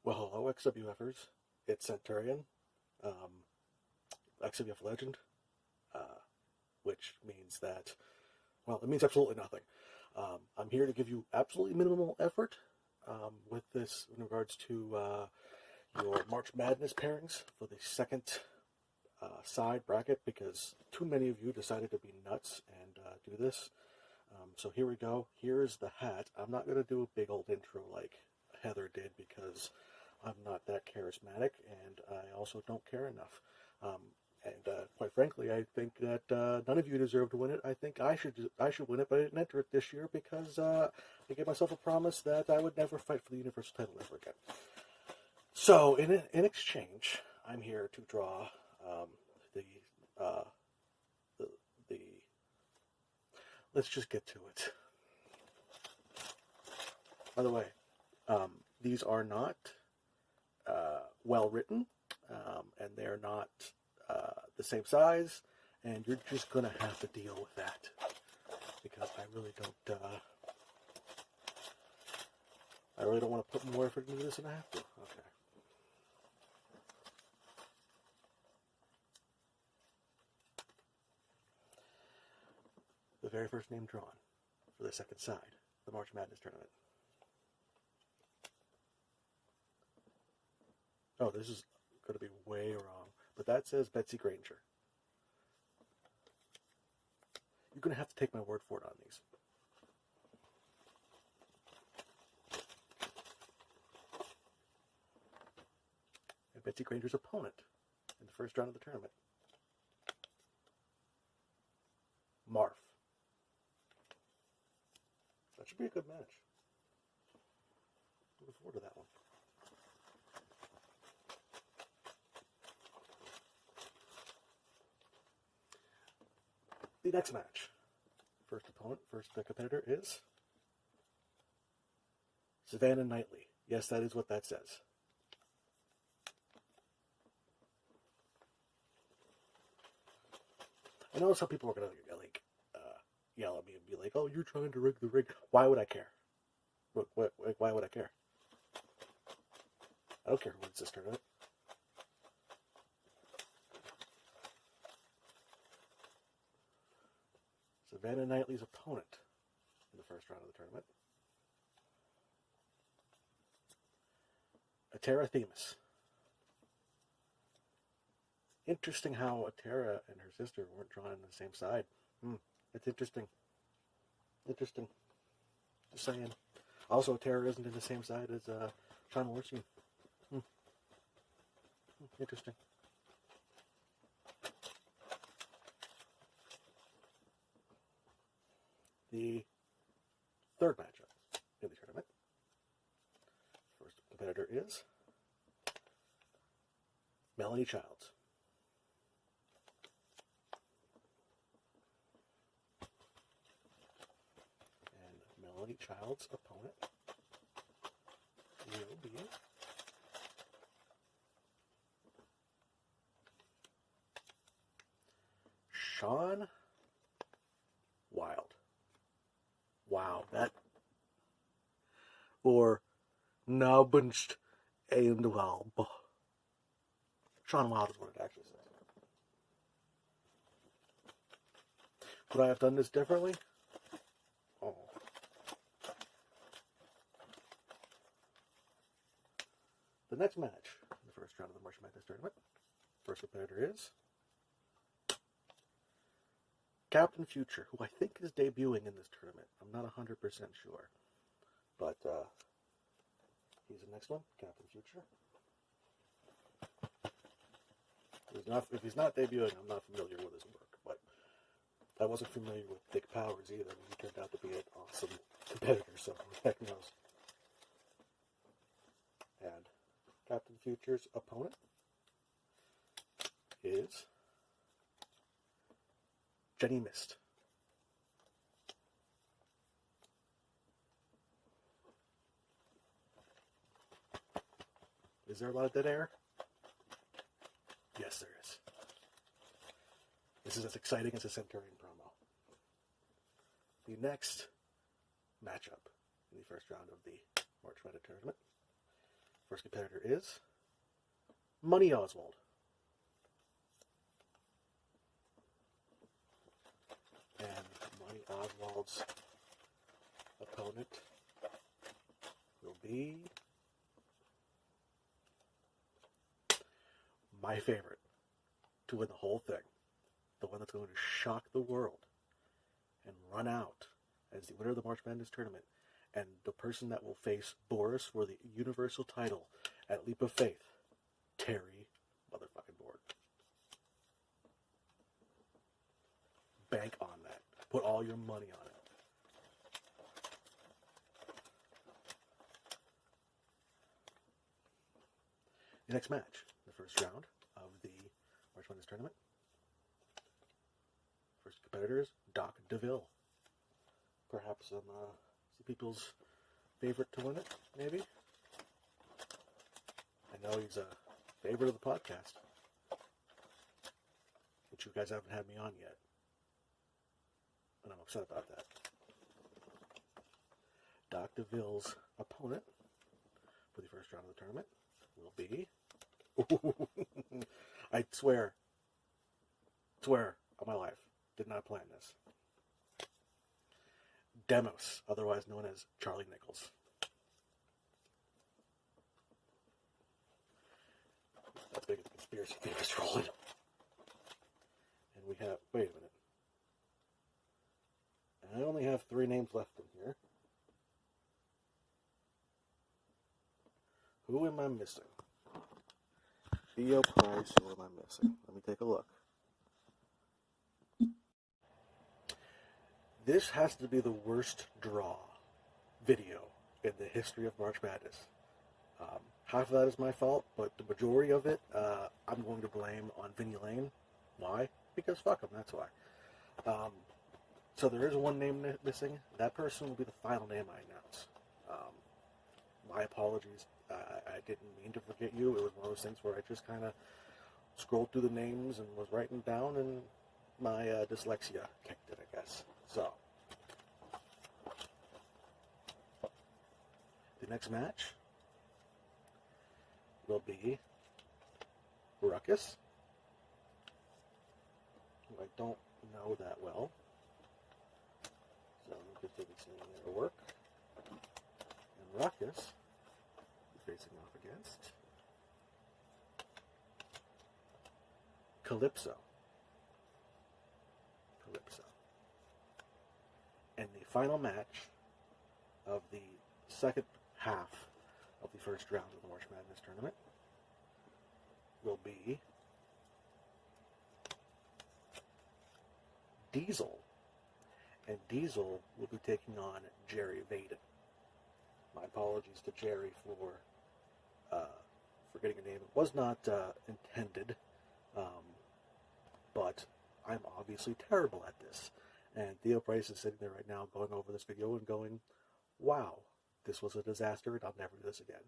Well, hello, XWFers. It's Centurion, XWF Legend, which means that, well, it means absolutely nothing. I'm here to give you absolutely minimal effort with this in regards to your March Madness pairings for the second side bracket, because too many of you decided to be nuts and do this. So here we go. Here's the hat. I'm not going to do a big old intro like Heather did because I'm not that charismatic, and I also don't care enough. Quite frankly, I think that none of you deserve to win it. I think I should win it, but I didn't enter it this year because I gave myself a promise that I would never fight for the Universal title ever again. So in exchange, I'm here to draw the let's just get to it. By the way, these are not well written, and they're not the same size, and you're just gonna have to deal with that because I really don't want to put more effort into this than I have to. Okay. The very first name drawn for the second side, the March Madness tournament. Oh, this is going to be way wrong, but that says Betsy Granger. You're going to have to take my word for it on these. And Betsy Granger's opponent in the first round of the tournament, Marf. That should be a good match. Looking forward to that one. The next match, first competitor is Savannah Knightley. Yes, that is what that says. I know some people are going to yell at me and be like, "Oh, you're trying to rig the rig." Why would I care? Why would I care? I don't care who wins this tournament. Savannah Knightley's opponent in the first round of the tournament, Atera Themis. Interesting how Atera and her sister weren't drawn on the same side. It's interesting. Interesting. Just saying. Also, Atera isn't in the same side as Sean Worstein. Interesting. The third matchup in the tournament. First competitor is Melanie Childs. And Melanie Childs' opponent will be Sean Wild. Wow, that, or Nabunst and Walb. Sean Wild is what it actually says. Would I have done this differently? Oh. The next match in the first round of the March Madness tournament, first competitor is Captain Future, who I think is debuting in this tournament. I'm not 100% sure. But he's the next one, Captain Future. If he's not debuting, I'm not familiar with his work. But I wasn't familiar with Dick Powers either. He turned out to be an awesome competitor, so heck knows. And Captain Future's opponent is Jenny Mist. Is there a lot of dead air? Yes, there is. This is as exciting as a Centurion promo. The next matchup in the first round of the March Madness tournament First competitor is Money Oswald. And Money Oswald's opponent will be my favorite to win the whole thing. The one that's going to shock the world and run out as the winner of the March Madness tournament, and the person that will face Boris for the Universal title at Leap of Faith, Terry motherfucking Board. Bank on that. Put all your money on it. The next match, the first round of the March Madness tournament. First competitor is Doc DeVille. Perhaps some people's favorite to win it, maybe. I know he's a favorite of the podcast, which you guys haven't had me on yet, and I'm upset about that. Doc DeVille's opponent for the first round of the tournament will be, I swear on my life, did not plan this. Demos, otherwise known as Charlie Nichols. That big of a conspiracy theorist rolling. And we have, wait a minute. I only have 3 names left in here. Who am I missing? Theo Price, who am I missing? Let me take a look. This has to be the worst draw video in the history of March Madness. Half of that is my fault, but the majority of it, I'm going to blame on Vinny Lane. Why? Because fuck him, that's why. So there is one name missing. That person will be the final name I announce. My apologies. I didn't mean to forget you. It was one of those things where I just kind of scrolled through the names and was writing down, and my dyslexia kicked it, I guess. So, the next match will be Ruckus, who I don't know that well. So I'm just taking some of their work. And Ruckus is facing off against Calypso. And the final match of the second half of the first round of the March Madness tournament will be Diesel. And Diesel will be taking on Jerry Vaden. My apologies to Jerry for getting a name. It was not intended, but I'm obviously terrible at this. And Theo Price is sitting there right now going over this video and going, wow, this was a disaster and I'll never do this again.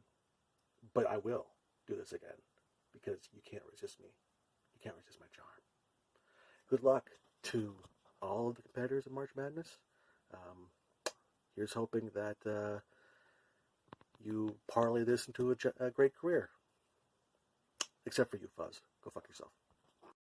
But I will do this again because you can't resist me. You can't resist my charm. Good luck to all of the competitors in March Madness. Here's hoping that you parlay this into a great career. Except for you, Fuzz. Go fuck yourself.